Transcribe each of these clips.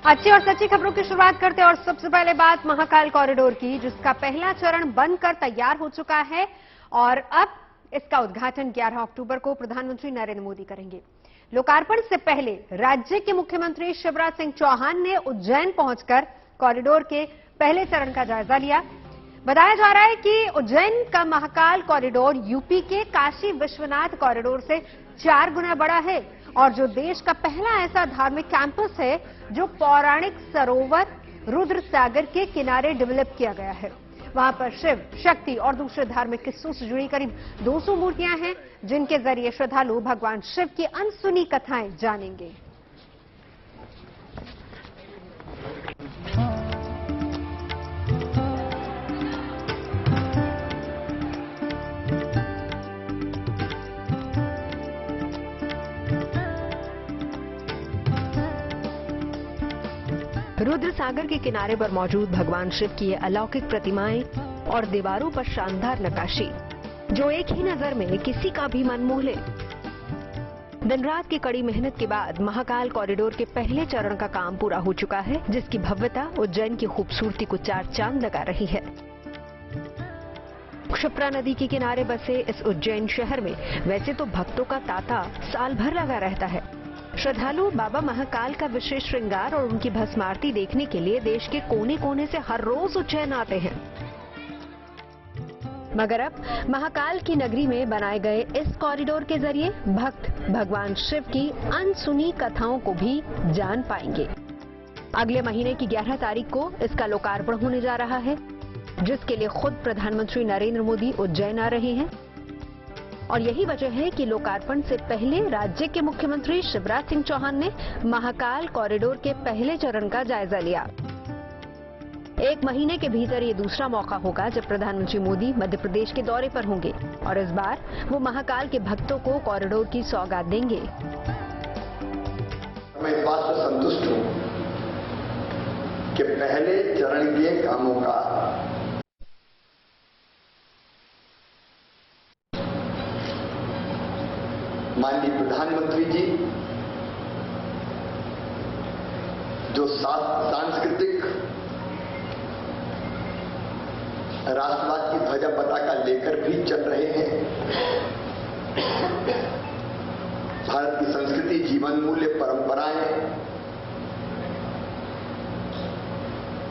अच्छी और सच्ची खबरों की शुरुआत करते हैं और सबसे पहले बात महाकाल कॉरिडोर की, जिसका पहला चरण बनकर तैयार हो चुका है और अब इसका उद्घाटन 11 अक्टूबर को प्रधानमंत्री नरेंद्र मोदी करेंगे। लोकार्पण से पहले राज्य के मुख्यमंत्री शिवराज सिंह चौहान ने उज्जैन पहुंचकर कॉरिडोर के पहले चरण का जायजा लिया। बताया जा रहा है कि उज्जैन का महाकाल कॉरिडोर यूपी के काशी विश्वनाथ कॉरिडोर से 4 गुना बड़ा है और जो देश का पहला ऐसा धार्मिक कैंपस है जो पौराणिक सरोवर रुद्र सागर के किनारे डेवलप किया गया है। वहां पर शिव, शक्ति और दूसरे धार्मिक किस्सों से जुड़ी करीब 200 मूर्तियां हैं, जिनके जरिए श्रद्धालु भगवान शिव की अनसुनी कथाएं जानेंगे। रुद्र सागर के किनारे पर मौजूद भगवान शिव की ये अलौकिक प्रतिमाएं और दीवारों पर शानदार नक्काशी, जो एक ही नजर में किसी का भी मन मोह ले। दिन रात की कड़ी मेहनत के बाद महाकाल कॉरिडोर के पहले चरण का काम पूरा हो चुका है, जिसकी भव्यता उज्जैन की खूबसूरती को 4 चांद लगा रही है। क्षिप्रा नदी के किनारे बसे इस उज्जैन शहर में वैसे तो भक्तों का तांता साल भर लगा रहता है। श्रद्धालु बाबा महाकाल का विशेष श्रृंगार और उनकी भस्म आरती देखने के लिए देश के कोने कोने से हर रोज उज्जैन आते हैं। मगर अब महाकाल की नगरी में बनाए गए इस कॉरिडोर के जरिए भक्त भगवान शिव की अनसुनी कथाओं को भी जान पाएंगे। अगले महीने की 11 तारीख को इसका लोकार्पण होने जा रहा है, जिसके लिए खुद प्रधानमंत्री नरेंद्र मोदी उज्जैन आ रहे हैं और यही वजह है कि लोकार्पण से पहले राज्य के मुख्यमंत्री शिवराज सिंह चौहान ने महाकाल कॉरिडोर के पहले चरण का जायजा लिया। 1 महीने के भीतर ये दूसरा मौका होगा जब प्रधानमंत्री मोदी मध्य प्रदेश के दौरे पर होंगे और इस बार वो महाकाल के भक्तों को कॉरिडोर की सौगात देंगे। मैं इस बात से संतुष्ट हूं कि पहले चरण के कामों का माननीय प्रधानमंत्री जी जो सांस्कृतिक राष्ट्रवाद की ध्वजा पताका लेकर भी चल रहे हैं। भारत की संस्कृति, जीवन मूल्य, परंपराएं,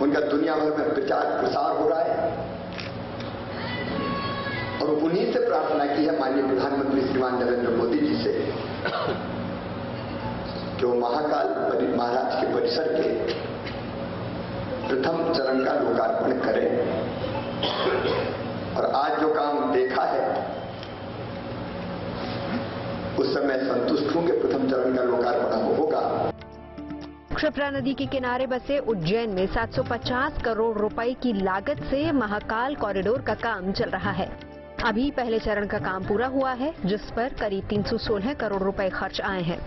उनका दुनिया भर में प्रचार प्रसार हो रहा है और उन्हीं से प्रार्थना की है माननीय प्रधानमंत्री श्रीमान नरेंद्र मोदी जी से कि वो महाकाल महाराज के परिसर के प्रथम चरण का लोकार्पण करें। और आज जो काम देखा है उससे मैं संतुष्ट हूं कि प्रथम चरण का लोकार्पण होगा। क्षिप्रा नदी के किनारे बसे उज्जैन में 750 करोड़ रुपए की लागत से महाकाल कॉरिडोर का काम चल रहा है। अभी पहले चरण का काम पूरा हुआ है, जिस पर करीब 316 करोड़ रुपए खर्च आए हैं।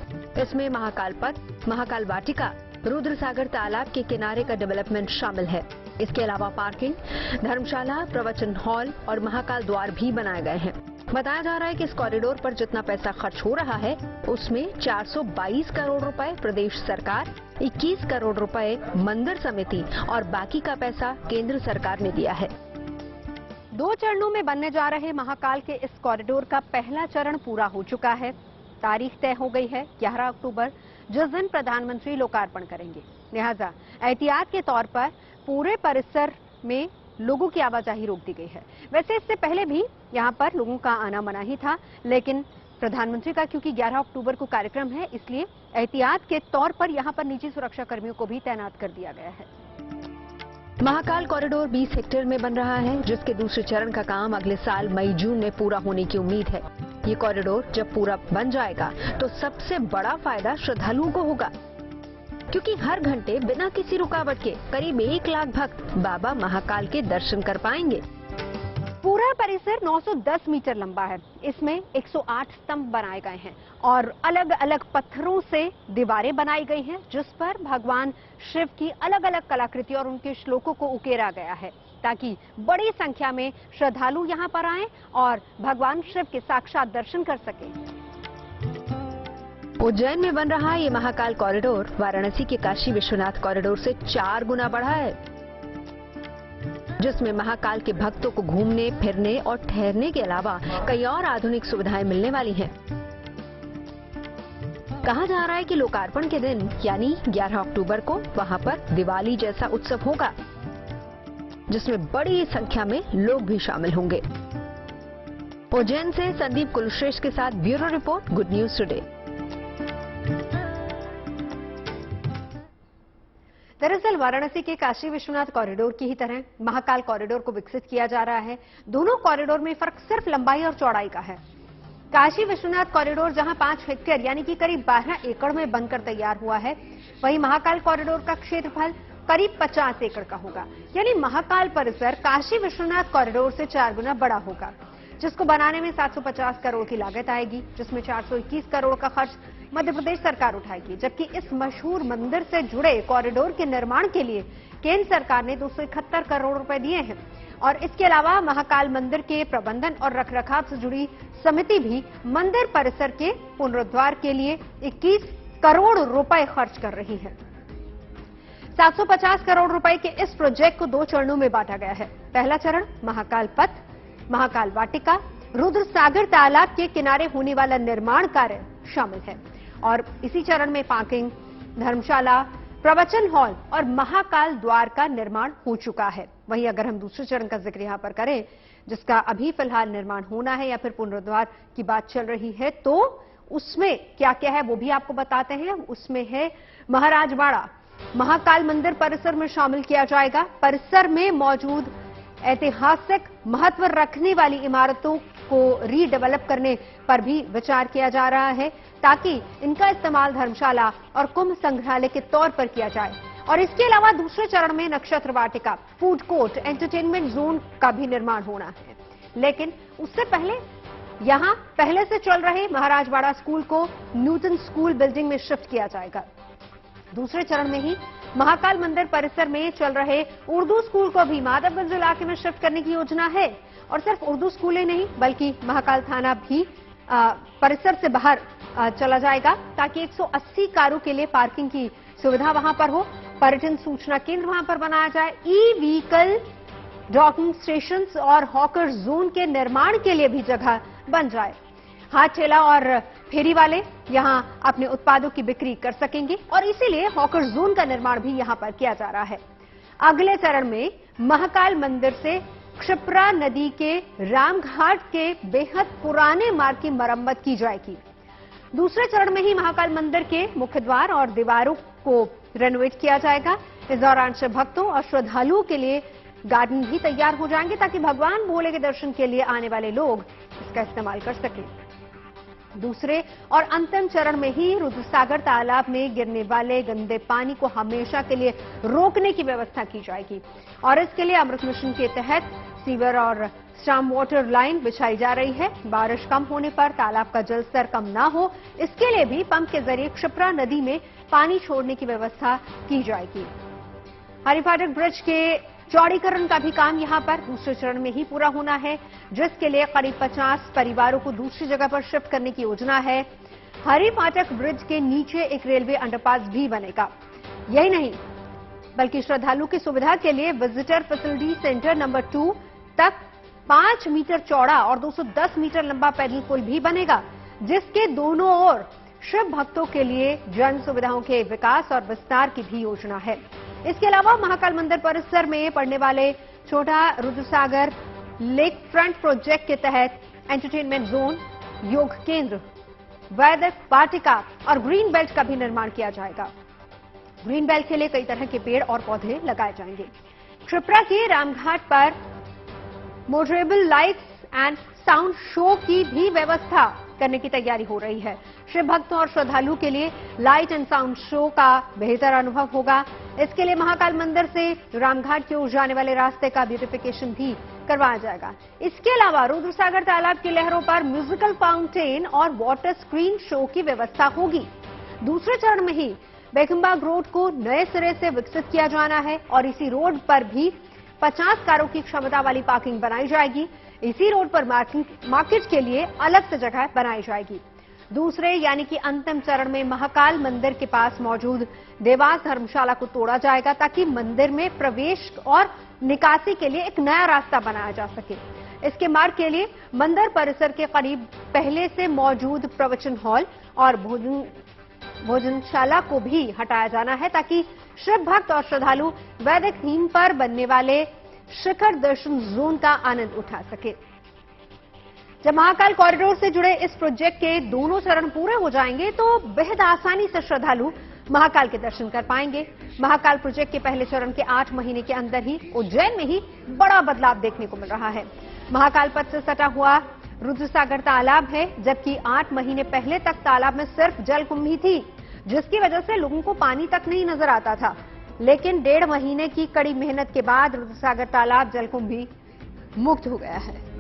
इसमें महाकाल पथ, महाकाल वाटिका, रुद्र सागर तालाब के किनारे का डेवलपमेंट शामिल है। इसके अलावा पार्किंग, धर्मशाला, प्रवचन हॉल और महाकाल द्वार भी बनाए गए हैं। बताया जा रहा है कि इस कॉरिडोर पर जितना पैसा खर्च हो रहा है उसमें 422 करोड़ रुपए प्रदेश सरकार, 21 करोड़ रुपए मंदिर समिति और बाकी का पैसा केंद्र सरकार ने दिया है। 2 चरणों में बनने जा रहे महाकाल के इस कॉरिडोर का पहला चरण पूरा हो चुका है। तारीख तय हो गई है 11 अक्टूबर, जिस दिन प्रधानमंत्री लोकार्पण करेंगे। लिहाजा एहतियात के तौर पर पूरे परिसर में लोगों की आवाजाही रोक दी गई है। वैसे इससे पहले भी यहां पर लोगों का आना मना ही था, लेकिन प्रधानमंत्री का क्योंकि 11 अक्टूबर को कार्यक्रम है, इसलिए एहतियात के तौर पर यहां पर निजी सुरक्षा कर्मियों को भी तैनात कर दिया गया है। महाकाल कॉरिडोर 20 हेक्टेयर में बन रहा है, जिसके दूसरे चरण का काम अगले साल मई-जून में पूरा होने की उम्मीद है। ये कॉरिडोर जब पूरा बन जाएगा तो सबसे बड़ा फायदा श्रद्धालुओं को होगा, क्योंकि हर घंटे बिना किसी रुकावट के करीब 1 लाख भक्त बाबा महाकाल के दर्शन कर पाएंगे। पूरा परिसर 910 मीटर लंबा है। इसमें 108 स्तंभ बनाए गए हैं और अलग अलग पत्थरों से दीवारें बनाई गई हैं, जिस पर भगवान शिव की अलग अलग कलाकृति और उनके श्लोकों को उकेरा गया है, ताकि बड़ी संख्या में श्रद्धालु यहां पर आएं और भगवान शिव के साक्षात दर्शन कर सकें। उज्जैन में बन रहा ये महाकाल कॉरिडोर वाराणसी के काशी विश्वनाथ कॉरिडोर से 4 गुना बड़ा है, जिसमें महाकाल के भक्तों को घूमने फिरने और ठहरने के अलावा कई और आधुनिक सुविधाएं मिलने वाली हैं। कहा जा रहा है कि लोकार्पण के दिन यानी 11 अक्टूबर को वहां पर दिवाली जैसा उत्सव होगा, जिसमें बड़ी संख्या में लोग भी शामिल होंगे। उज्जैन से संदीप कुलश्रेष्ठ के साथ bureau report, good news today. दरअसल वाराणसी के काशी विश्वनाथ कॉरिडोर की ही तरह महाकाल कॉरिडोर को विकसित किया जा रहा है। दोनों कॉरिडोर में फर्क सिर्फ लंबाई और चौड़ाई का है। काशी विश्वनाथ कॉरिडोर जहां 5 हेक्टेयर यानी कि करीब 12 एकड़ में बनकर तैयार हुआ है, वहीं महाकाल कॉरिडोर का क्षेत्रफल करीब 50 एकड़ का होगा। यानी महाकाल परिसर काशी विश्वनाथ कॉरिडोर से 4 गुना बड़ा होगा, जिसको बनाने में 750 करोड़ की लागत आएगी, जिसमें 421 करोड़ का खर्च मध्य प्रदेश सरकार उठाएगी। जबकि इस मशहूर मंदिर से जुड़े कॉरिडोर के निर्माण के लिए केंद्र सरकार ने 271 करोड़ रुपए दिए हैं। और इसके अलावा महाकाल मंदिर के प्रबंधन और रखरखाव से जुड़ी समिति भी मंदिर परिसर के पुनरुद्धार के लिए 21 करोड़ रुपए खर्च कर रही है। 750 करोड़ रुपए के इस प्रोजेक्ट को 2 चरणों में बांटा गया है। पहला चरण महाकाल पथ, महाकाल वाटिका, रुद्र सागर तालाब के किनारे होने वाला निर्माण कार्य शामिल है और इसी चरण में पार्किंग, धर्मशाला, प्रवचन हॉल और महाकाल द्वार का निर्माण हो चुका है। वहीं अगर हम दूसरे चरण का जिक्र यहां पर करें, जिसका अभी फिलहाल निर्माण होना है या फिर पुनरुद्धार की बात चल रही है, तो उसमें क्या क्या है वो भी आपको बताते हैं। उसमें है महाराजवाड़ा, महाकाल मंदिर परिसर में शामिल किया जाएगा। परिसर में मौजूद ऐतिहासिक महत्व रखने वाली इमारतों को रीडेवलप करने पर भी विचार किया जा रहा है, ताकि इनका इस्तेमाल धर्मशाला और कुंभ संग्रहालय के तौर पर किया जाए। और इसके अलावा दूसरे चरण में नक्षत्र वाटिका, फूड कोर्ट, एंटरटेनमेंट जोन का भी निर्माण होना है। लेकिन उससे पहले यहां पहले से चल रहे महाराजवाड़ा स्कूल को न्यूटन स्कूल बिल्डिंग में शिफ्ट किया जाएगा। दूसरे चरण में ही महाकाल मंदिर परिसर में चल रहे उर्दू स्कूल को भी माधवगंज इलाके में शिफ्ट करने की योजना है। और सिर्फ उर्दू स्कूल ही नहीं बल्कि महाकाल थाना भी परिसर से बाहर चला जाएगा, ताकि 180 कारों के लिए पार्किंग की सुविधा वहां पर हो। पर्यटन सूचना केंद्र वहां पर बनाया जाए। ई व्हीकल डॉकिंग स्टेशन और हॉकर जोन के निर्माण के लिए भी जगह बन जाए। हाथ ठेला और फेरी वाले यहां अपने उत्पादों की बिक्री कर सकेंगे और इसीलिए हॉकर जोन का निर्माण भी यहां पर किया जा रहा है। अगले चरण में महाकाल मंदिर से क्षिप्रा नदी के रामघाट के बेहद पुराने मार्ग की मरम्मत की जाएगी। दूसरे चरण में ही महाकाल मंदिर के मुख्य द्वार और दीवारों को रेनोवेट किया जाएगा। इस दौरान शिव भक्तों और श्रद्धालुओं के लिए गार्डन भी तैयार हो जाएंगे, ताकि भगवान भोले के दर्शन के लिए आने वाले लोग इसका इस्तेमाल कर सकें। दूसरे और अंतिम चरण में ही रुद्रसागर तालाब में गिरने वाले गंदे पानी को हमेशा के लिए रोकने की व्यवस्था की जाएगी और इसके लिए अमृत मिशन के तहत सीवर और स्टॉर्म वाटर लाइन बिछाई जा रही है। बारिश कम होने पर तालाब का जल स्तर कम ना हो, इसके लिए भी पंप के जरिए क्षिप्रा नदी में पानी छोड़ने की व्यवस्था की जाएगी। हरिफाटक ब्रिज के चौड़ीकरण का भी काम यहां पर दूसरे चरण में ही पूरा होना है, जिसके लिए करीब 50 परिवारों को दूसरी जगह पर शिफ्ट करने की योजना है। हरिफाटक ब्रिज के नीचे एक रेलवे अंडरपास भी बनेगा। यही नहीं बल्कि श्रद्धालु की सुविधा के लिए विजिटर फैसिलिटी सेंटर नंबर 2 तक 5 मीटर चौड़ा और 210 मीटर लंबा पैदल पुल भी बनेगा, जिसके दोनों ओर शिव भक्तों के लिए जन सुविधाओं के विकास और विस्तार की भी योजना है। इसके अलावा महाकाल मंदिर परिसर में पड़ने वाले छोटा रुद्रसागर लेक फ्रंट प्रोजेक्ट के तहत एंटरटेनमेंट जोन, योग केंद्र, वैदिक वाटिका और ग्रीन बेल्ट का भी निर्माण किया जाएगा। ग्रीन बेल्ट के लिए कई तरह के पेड़ और पौधे लगाए जाएंगे। क्षिप्रा के रामघाट पर motorable lights and sound show की भी व्यवस्था करने की तैयारी हो रही है। शिव भक्तों और श्रद्धालुओं के लिए लाइट एंड साउंड शो का बेहतर अनुभव होगा। इसके लिए महाकाल मंदिर से रामघाट की ओर जाने वाले रास्ते का ब्यूटिफिकेशन भी करवाया जाएगा। इसके अलावा रुद्रसागर तालाब की लहरों पर म्यूजिकल फाउंटेन और वाटर स्क्रीन शो की व्यवस्था होगी। दूसरे चरण में ही बेगमबाग रोड को नए सिरे से विकसित किया जाना है और इसी रोड पर भी 50 कारों की क्षमता वाली पार्किंग बनाई जाएगी। इसी रोड पर मार्केट के लिए अलग से जगह बनाई जाएगी। दूसरे यानी कि अंतिम चरण में महाकाल मंदिर के पास मौजूद देवास धर्मशाला को तोड़ा जाएगा ताकि मंदिर में प्रवेश और निकासी के लिए एक नया रास्ता बनाया जा सके। इसके मार्ग के लिए मंदिर परिसर के करीब पहले से मौजूद प्रवचन हॉल और भोजनशाला को भी हटाया जाना है ताकि शिव भक्त और श्रद्धालु वैदिक थीम पर बनने वाले शिखर दर्शन जोन का आनंद उठा सके। जब महाकाल कॉरिडोर से जुड़े इस प्रोजेक्ट के दोनों चरण पूरे हो जाएंगे तो बेहद आसानी से श्रद्धालु महाकाल के दर्शन कर पाएंगे। महाकाल प्रोजेक्ट के पहले चरण के 8 महीने के अंदर ही उज्जैन में ही बड़ा बदलाव देखने को मिल रहा है। महाकाल पथ से सटा हुआ रुद्रसागर तालाब है, जबकि 8 महीने पहले तक तालाब में सिर्फ जलकुंभी थी, जिसकी वजह से लोगों को पानी तक नहीं नजर आता था। लेकिन 1.5 महीने की कड़ी मेहनत के बाद रुद्रसागर तालाब जलकुंभी मुक्त हो गया है।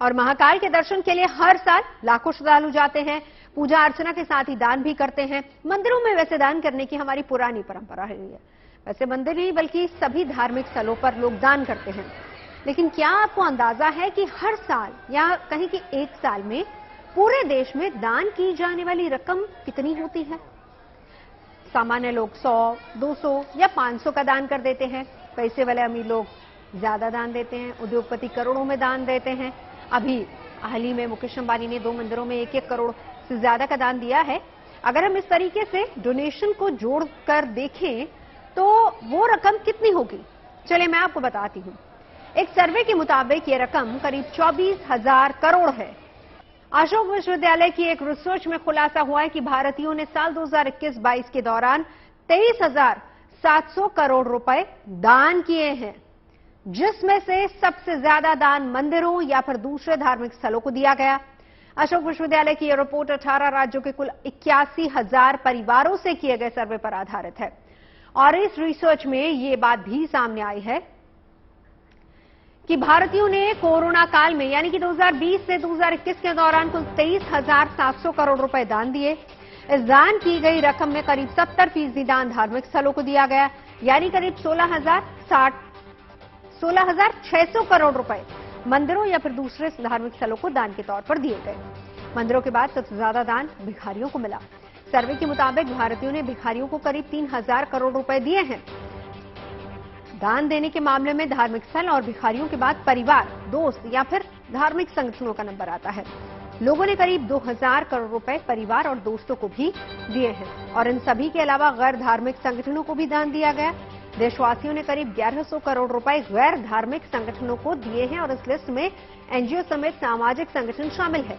और महाकाल के दर्शन के लिए हर साल लाखों श्रद्धालु जाते हैं, पूजा अर्चना के साथ ही दान भी करते हैं। मंदिरों में वैसे दान करने की हमारी पुरानी परंपरा रही है। वैसे मंदिर नहीं बल्कि सभी धार्मिक स्थलों पर लोग दान करते हैं। लेकिन क्या आपको अंदाजा है कि हर साल या कहीं कि एक साल में पूरे देश में दान की जाने वाली रकम कितनी होती है? सामान्य लोग 100, 200 या 500 का दान कर देते हैं। पैसे वाले अमीर लोग ज्यादा दान देते हैं। उद्योगपति करोड़ों में दान देते हैं। अभी हाल ही में मुकेश अंबानी ने 2 मंदिरों में 1-1 करोड़ से ज्यादा का दान दिया है। अगर हम इस तरीके से डोनेशन को जोड़कर देखें तो वो रकम कितनी होगी, चलिए मैं आपको बताती हूं। एक सर्वे के मुताबिक ये रकम करीब 24,000 करोड़ है। अशोक विश्वविद्यालय की एक रिसर्च में खुलासा हुआ है कि भारतीयों ने साल 2021-22 के दौरान 23,700 करोड़ रुपए दान किए हैं, जिसमें से सबसे ज्यादा दान मंदिरों या फिर दूसरे धार्मिक स्थलों को दिया गया। अशोक विश्वविद्यालय की यह रिपोर्ट 18 राज्यों के कुल 81,000 परिवारों से किए गए सर्वे पर आधारित है। और इस रिसर्च में ये बात भी सामने आई है कि भारतीयों ने कोरोना काल में यानी कि 2020 से 2021 के दौरान कुल 23,700 करोड़ रुपए दान दिए। इस दान की गई रकम में करीब 70% दान धार्मिक स्थलों को दिया गया, यानी करीब 16,600 करोड़ रुपए मंदिरों या फिर दूसरे धार्मिक स्थलों को दान के तौर पर दिए गए। मंदिरों के बाद सबसे ज्यादा दान भिखारियों को मिला। सर्वे के मुताबिक भारतीयों ने भिखारियों को करीब 3,000 करोड़ रुपए दिए हैं। दान देने के मामले में धार्मिक स्थल और भिखारियों के बाद परिवार, दोस्त या फिर धार्मिक संगठनों का नंबर आता है। लोगों ने करीब 2,000 करोड़ रुपए परिवार और दोस्तों को भी दिए हैं और इन सभी के अलावा गैर धार्मिक संगठनों को भी दान दिया गया। देशवासियों ने करीब 1100 करोड़ रुपए गैर धार्मिक संगठनों को दिए हैं और इस लिस्ट में एनजीओ समेत सामाजिक संगठन शामिल है।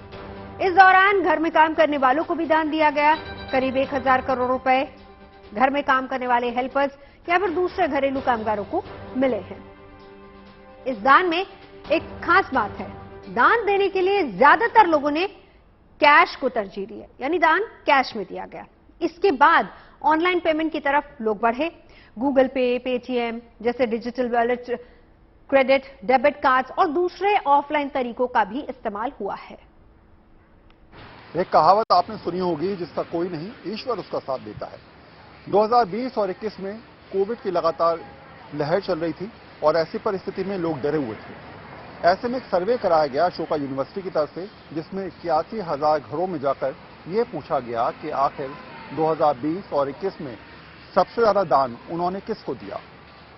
इस दौरान घर में काम करने वालों को भी दान दिया गया। करीब 1,000 करोड़ रुपए घर में काम करने वाले हेल्पर्स या फिर दूसरे घरेलू कामगारों को मिले हैं। इस दान में एक खास बात है, दान देने के लिए ज्यादातर लोगों ने कैश को तरजीह दी है, यानी दान कैश में दिया गया। इसके बाद ऑनलाइन पेमेंट की तरफ लोग बढ़े। गूगल पे, पेटीएम जैसे digital wallet, credit, debit cards और दूसरे ऑफलाइन तरीकों का भी इस्तेमाल हुआ है। एक कहावत आपने सुनी होगी, जिसका कोई नहीं ईश्वर उसका साथ देता है। 2020 और 21 में कोविड की लगातार लहर चल रही थी और ऐसी परिस्थिति में लोग डरे हुए थे। ऐसे में एक सर्वे कराया गया अशोका यूनिवर्सिटी की तरफ से, जिसमें 81,000 घरों में जाकर यह पूछा गया कि आखिर 2020 और 21 में सबसे ज्यादा दान उन्होंने किसको दिया।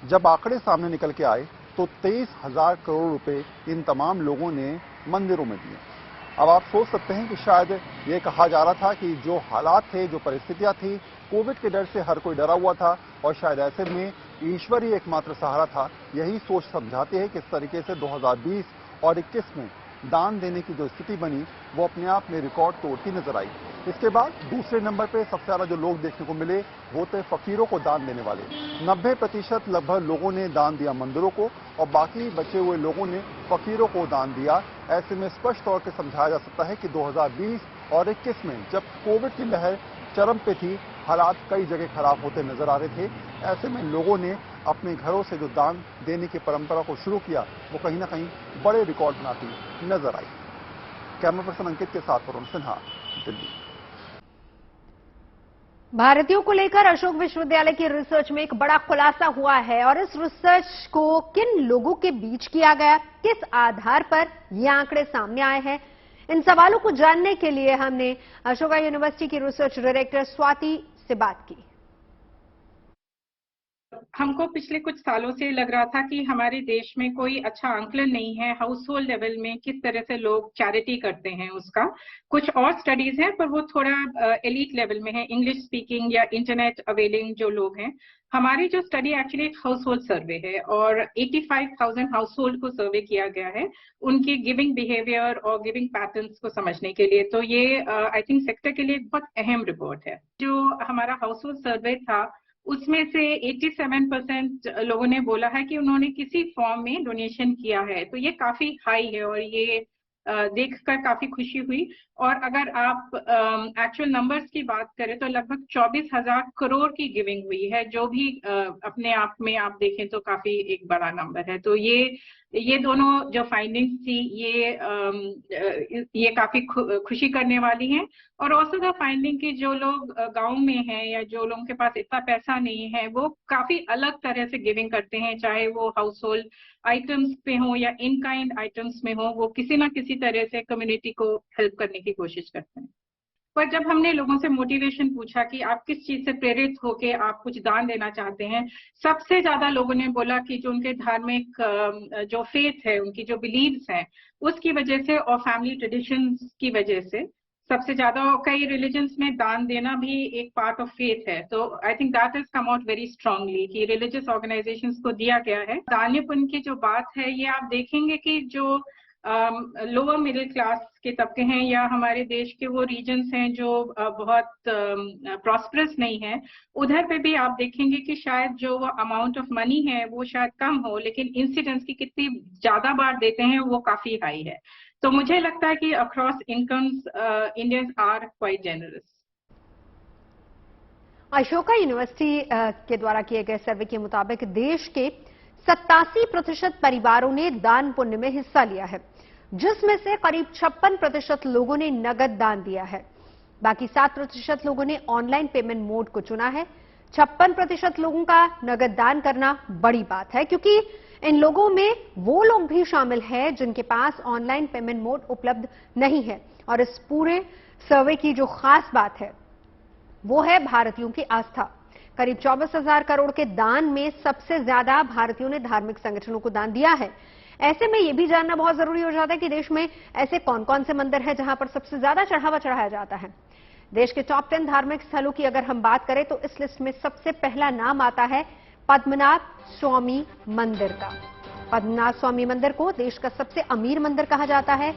जब आंकड़े सामने निकल के आए तो 23,000 करोड़ रुपए इन तमाम लोगों ने मंदिरों में दिए। अब आप सोच सकते हैं कि शायद ये कहा जा रहा था कि जो हालात थे, जो परिस्थितियां थी, कोविड के डर से हर कोई डरा हुआ था और शायद ऐसे में ईश्वर ही एकमात्र सहारा था। यही सोच समझाती है कि इस तरीके से 2020 और 21 में दान देने की जो स्थिति बनी वो अपने आप में रिकॉर्ड तोड़ती नजर आई। इसके बाद दूसरे नंबर पे सबसे ज्यादा जो लोग देखने को मिले वो थे फकीरों को दान देने वाले। 90% लगभग लोगों ने दान दिया मंदिरों को और बाकी बचे हुए लोगों ने फकीरों को दान दिया। ऐसे में स्पष्ट तौर पर समझाया जा सकता है कि 2020 और 21 में जब कोविड की लहर चरम पे थी, हालात कई जगह खराब होते नजर आ रहे थे। ऐसे में लोगों ने अपने घरों से जो दान देने की परंपरा को शुरू किया वो कहीं ना कहीं बड़े रिकॉर्ड बनाती नजर आई। कैमरा पर्सन अंकित के साथ वरुण सिन्हा, दिल्ली। भारतीयों को लेकर अशोक विश्वविद्यालय की रिसर्च में एक बड़ा खुलासा हुआ है और इस रिसर्च को किन लोगों के बीच किया गया, किस आधार पर ये आंकड़े सामने आए हैं, इन सवालों को जानने के लिए हमने अशोका यूनिवर्सिटी की रिसर्च डायरेक्टर स्वाति से बात की। हमको पिछले कुछ सालों से लग रहा था कि हमारे देश में कोई अच्छा आंकलन नहीं है हाउस होल्ड लेवल में किस तरह से लोग चैरिटी करते हैं उसका। कुछ और स्टडीज हैं पर वो थोड़ा एलीट लेवल में है, इंग्लिश स्पीकिंग या इंटरनेट अवेलिंग जो लोग हैं। हमारी जो स्टडी एक्चुअली एक हाउस होल्ड सर्वे है और 85,000 हाउस होल्ड को सर्वे किया गया है उनके गिविंग बिहेवियर और गिविंग पैटर्न्स को समझने के लिए। तो ये आई थिंक सेक्टर के लिए बहुत अहम रिपोर्ट है। जो हमारा हाउस होल्ड सर्वे था उसमें से 87% लोगों ने बोला है कि उन्होंने किसी फॉर्म में डोनेशन किया है। तो ये काफी हाई है और ये देखकर काफी खुशी हुई। और अगर आप एक्चुअल नंबर्स की बात करें तो लगभग 24,000 करोड़ की गिविंग हुई है, जो भी अपने आप में आप देखें तो काफी एक बड़ा नंबर है। तो ये दोनों जो फाइंडिंग्स थी ये काफी खुशी करने वाली हैं। और ऑल्सो द फाइंडिंग की जो लोग गांव में हैं या जो लोगों के पास इतना पैसा नहीं है वो काफी अलग तरह से गिविंग करते हैं, चाहे वो हाउस होल्ड आइटम्स पे हो या इन काइंड आइटम्स में हो, वो किसी ना किसी तरह से कम्युनिटी को हेल्प करने की कोशिश करते हैं। पर जब हमने लोगों से मोटिवेशन पूछा कि आप किस चीज से प्रेरित होके आप कुछ दान देना चाहते हैं, सबसे ज्यादा लोगों ने बोला कि जो उनके धार्मिक जो फेथ है, उनकी जो बिलीव्स हैं उसकी वजह से और फैमिली ट्रेडिशंस की वजह से सबसे ज्यादा। कई रिलीजन्स में दान देना भी एक पार्ट ऑफ फेथ है। तो I think that is come out very strongly कि रिलीजियस ऑर्गेनाइजेशंस को दिया गया है। दान्य पुण्य की जो बात है ये आप देखेंगे कि जो लोअर मिडिल क्लास के तबके हैं या हमारे देश के वो रीजन्स हैं जो बहुत प्रॉस्परस नहीं है, उधर पे भी आप देखेंगे कि शायद जो अमाउंट ऑफ मनी है वो शायद कम हो, लेकिन इंसिडेंस की कितनी ज्यादा बार देते हैं वो काफी हाई है। तो मुझे लगता है कि across incomes Indians are quite generous. Ashoka university के द्वारा किए गए सर्वे के मुताबिक देश के 87% परिवारों ने दान पुण्य में हिस्सा लिया है, जिसमें से करीब 56% लोगों ने नगद दान दिया है। बाकी 7% लोगों ने ऑनलाइन पेमेंट मोड को चुना है। 56% लोगों का नगद दान करना बड़ी बात है, क्योंकि इन लोगों में वो लोग भी शामिल हैं जिनके पास ऑनलाइन पेमेंट मोड उपलब्ध नहीं है। और इस पूरे सर्वे की जो खास बात है वो है भारतीयों की आस्था। करीब 24,000 करोड़ के दान में सबसे ज्यादा भारतीयों ने धार्मिक संगठनों को दान दिया है। ऐसे में यह भी जानना बहुत जरूरी हो जाता है कि देश में ऐसे कौन कौन से मंदिर हैं जहां पर सबसे ज्यादा चढ़ावा चढ़ाया जाता है। देश के टॉप 10 धार्मिक स्थलों की अगर हम बात करें तो इस लिस्ट में सबसे पहला नाम आता है पद्मनाभ स्वामी मंदिर का। पद्मनाभ स्वामी मंदिर को देश का सबसे अमीर मंदिर कहा जाता है।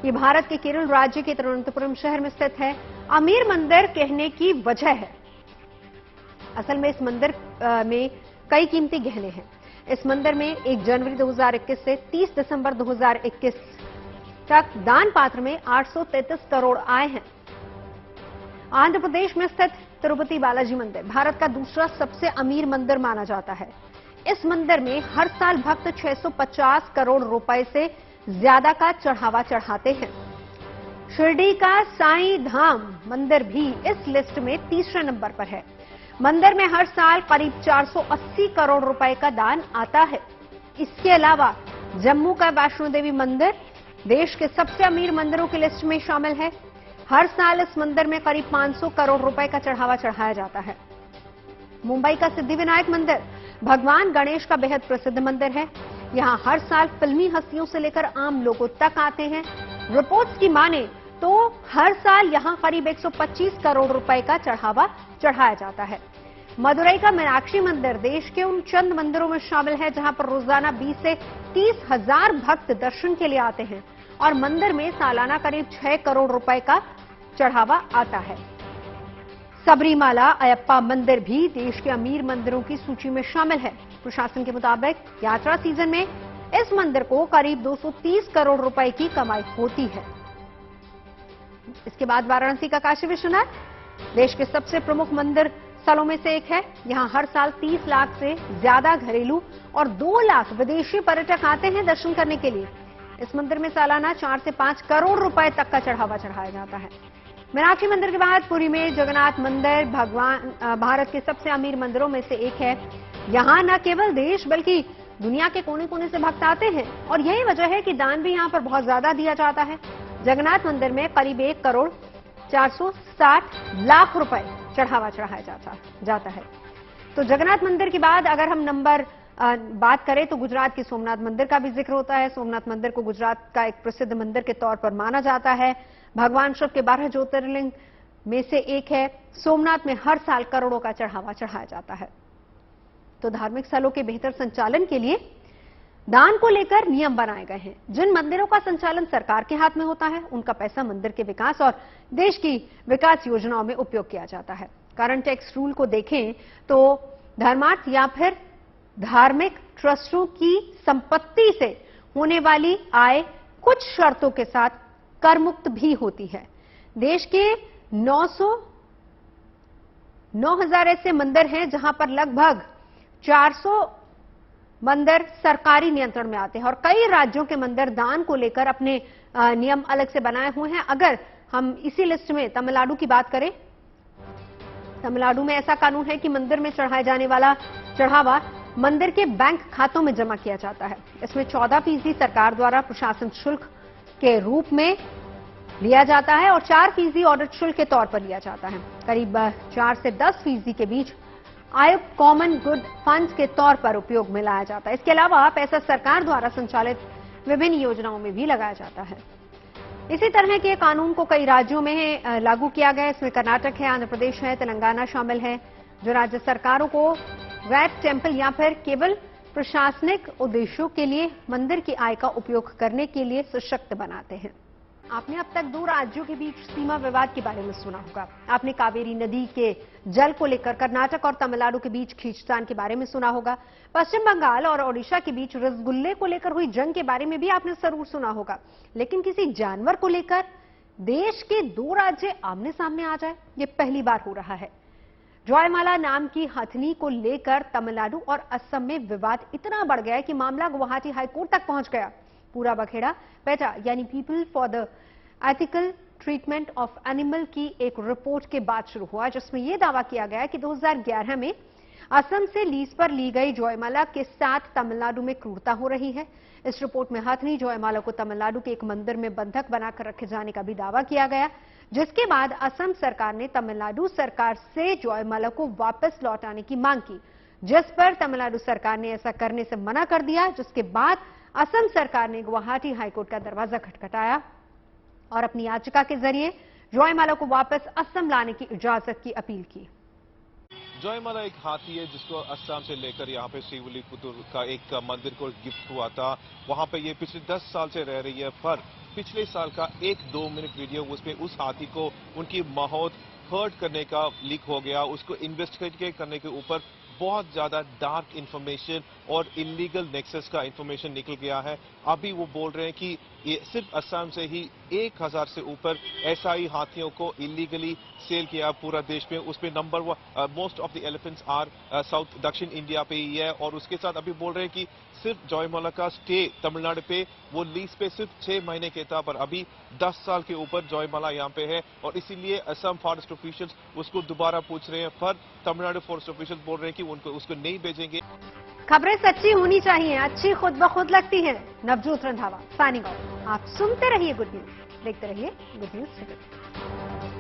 ये भारत के केरल राज्य के तिरुवनंतपुरम शहर में स्थित है। अमीर मंदिर कहने की वजह है, असल में इस मंदिर में कई कीमती गहने हैं। इस मंदिर में 1 जनवरी 2021 से 30 दिसंबर 2021 तक दान पात्र में 833 करोड़ आए हैं। आंध्र प्रदेश में स्थित तिरुपति बालाजी मंदिर भारत का दूसरा सबसे अमीर मंदिर माना जाता है। इस मंदिर में हर साल भक्त 650 करोड़ रुपए से ज्यादा का चढ़ावा चढ़ाते हैं। शिरडी का साईं धाम मंदिर भी इस लिस्ट में तीसरे नंबर पर है। मंदिर में हर साल करीब 480 करोड़ रुपए का दान आता है। इसके अलावा जम्मू का वैष्णो देवी मंदिर देश के सबसे अमीर मंदिरों की लिस्ट में शामिल है। हर साल इस मंदिर में करीब 500 करोड़ रुपए का चढ़ावा चढ़ाया जाता है। मुंबई का सिद्धिविनायक मंदिर भगवान गणेश का बेहद प्रसिद्ध मंदिर है। यहां हर साल फिल्मी हस्तियों से लेकर आम लोगों तक आते हैं। रिपोर्ट्स की माने तो हर साल यहां करीब 125 करोड़ रुपए का चढ़ावा चढ़ाया जाता है। मदुरई का मीनाक्षी मंदिर देश के उन चंद मंदिरों में शामिल है जहां पर रोजाना 20 से 30 हजार भक्त दर्शन के लिए आते हैं और मंदिर में सालाना करीब 6 करोड़ रुपए का चढ़ावा आता है। सबरीमाला अयप्पा मंदिर भी देश के अमीर मंदिरों की सूची में शामिल है। प्रशासन के मुताबिक यात्रा सीजन में इस मंदिर को करीब 230 करोड़ रुपए की कमाई होती है। इसके बाद वाराणसी का काशी विश्वनाथ देश के सबसे प्रमुख मंदिर स्थलों में से एक है। यहां हर साल 30 लाख से ज्यादा घरेलू और 2 लाख विदेशी पर्यटक आते हैं दर्शन करने के लिए। इस मंदिर में सालाना 4 से 5 करोड़ रुपए तक का चढ़ावा चढ़ाया जाता है। मीनाक्षी मंदिर के बाद पुरी में जगन्नाथ मंदिर भारत के सबसे अमीर मंदिरों में से एक है। यहां न केवल देश बल्कि दुनिया के कोने कोने से भक्त आते हैं और यही वजह है कि दान भी यहां पर बहुत ज्यादा दिया जाता है। जगन्नाथ मंदिर में करीब 1 करोड़ 460 लाख रुपए चढ़ावा चढ़ाया जाता है। तो जगन्नाथ मंदिर के बाद अगर हम बात करें तो गुजरात के सोमनाथ मंदिर का भी जिक्र होता है। सोमनाथ मंदिर को गुजरात का एक प्रसिद्ध मंदिर के तौर पर माना जाता है। भगवान शिव के 12 ज्योतिर्लिंग में से एक है। सोमनाथ में हर साल करोड़ों का चढ़ावा चढ़ाया जाता है। तो धार्मिक स्थलों के बेहतर संचालन के लिए दान को लेकर नियम बनाए गए हैं। जिन मंदिरों का संचालन सरकार के हाथ में होता है उनका पैसा मंदिर के विकास और देश की विकास योजनाओं में उपयोग किया जाता है। करंट टैक्स रूल को देखें तो धर्मार्थ या फिर धार्मिक ट्रस्टों की संपत्ति से होने वाली आय कुछ शर्तों के साथ कर मुक्त भी होती है। देश के 9,000 ऐसे मंदिर हैं जहां पर लगभग 400 मंदिर सरकारी नियंत्रण में आते हैं और कई राज्यों के मंदिर दान को लेकर अपने नियम अलग से बनाए हुए हैं। अगर हम इसी लिस्ट में तमिलनाडु की बात करें, तमिलनाडु में ऐसा कानून है कि मंदिर में चढ़ाए जाने वाला चढ़ावा मंदिर के बैंक खातों में जमा किया जाता है। इसमें 14% सरकार द्वारा प्रशासन शुल्क के रूप में लिया जाता है और 4% ऑडिट शुल्क के तौर पर लिया जाता है। करीब 4 से 10% के बीच आयुक्त कॉमन गुड फंड्स के तौर पर उपयोग में लाया जाता है। इसके अलावा पैसा सरकार द्वारा संचालित विभिन्न योजनाओं में भी लगाया जाता है। इसी तरह के कानून को कई राज्यों में लागू किया गया है। इसमें कर्नाटक है, आंध्र प्रदेश है, तेलंगाना शामिल है, जो राज्य सरकारों को वैट टेम्पल या फिर केवल प्रशासनिक उद्देश्यों के लिए मंदिर की आय का उपयोग करने के लिए सशक्त बनाते हैं। आपने अब तक 2 राज्यों के बीच सीमा विवाद के बारे में सुना होगा। आपने कावेरी नदी के जल को लेकर कर्नाटक और तमिलनाडु के बीच खींचतान के बारे में सुना होगा। पश्चिम बंगाल और ओडिशा के बीच रसगुल्ले को लेकर हुई जंग के बारे में भी आपने जरूर सुना होगा। लेकिन किसी जानवर को लेकर देश के 2 राज्य आमने सामने आ जाए, ये पहली बार हो रहा है। जॉयमाला नाम की हथनी को लेकर तमिलनाडु और असम में विवाद इतना बढ़ गया कि मामला गुवाहाटी हाईकोर्ट तक पहुंच गया। पूरा बखेड़ा पेटा यानी people for the ethical treatment of animal की एक रिपोर्ट के बाद शुरू हुआ, जिसमें यह दावा किया गया कि 2011 में असम से लीज पर ली गई जॉयमाला के साथ तमिलनाडु में क्रूरता हो रही है। इस रिपोर्ट में हथनी जॉयमाला को तमिलनाडु के एक मंदिर में बंधक बनाकर रखे जाने का भी दावा किया गया, जिसके बाद असम सरकार ने तमिलनाडु सरकार से जॉयमाला को वापस लौटाने की मांग की, जिस पर तमिलनाडु सरकार ने ऐसा करने से मना कर दिया। जिसके बाद असम सरकार ने गुवाहाटी हाईकोर्ट का दरवाजा खटखटाया और अपनी याचिका के जरिए जॉयमाला को वापस असम लाने की इजाजत की अपील की। जॉयमाला एक हाथी है जिसको असम से लेकर यहाँ पे श्रीविल्लीपुतूर का एक मंदिर को गिफ्ट हुआ था। वहां पे ये पिछले 10 साल से रह रही है, पर पिछले साल का 1-2 मिनट वीडियो उसमें उस हाथी को उनकी मौत हर्ट करने का लीक हो गया। उसको इन्वेस्टिगेट करने के ऊपर बहुत ज्यादा डार्क इंफॉर्मेशन और इलीगल नेक्सस का इंफॉर्मेशन निकल गया है। अभी वो बोल रहे हैं कि ये सिर्फ असम से ही 1000 से ऊपर ऐसाई हाथियों को इलीगली सेल किया पूरा देश में। उसमें number most of the elephants are south दक्षिण इंडिया पे ही है। और उसके साथ अभी बोल रहे हैं कि सिर्फ जॉयमाला का स्टे तमिलनाडु पे वो लीज पे सिर्फ 6 महीने के था, पर अभी 10 साल के ऊपर जॉयमाला यहाँ पे है और इसीलिए असम फॉरेस्ट ऑफिशियल्स उसको दोबारा पूछ रहे हैं। पर तमिलनाडु फॉरेस्ट ऑफिशियल्स बोल रहे हैं कि उनको उसको नहीं भेजेंगे। खबरें सच्ची होनी चाहिए, अच्छी खुद ब खुद लगती है। Navjot Randhawa signing off. आप सुनते रहिए गुड न्यूज, देखते रहिए गुड न्यूज।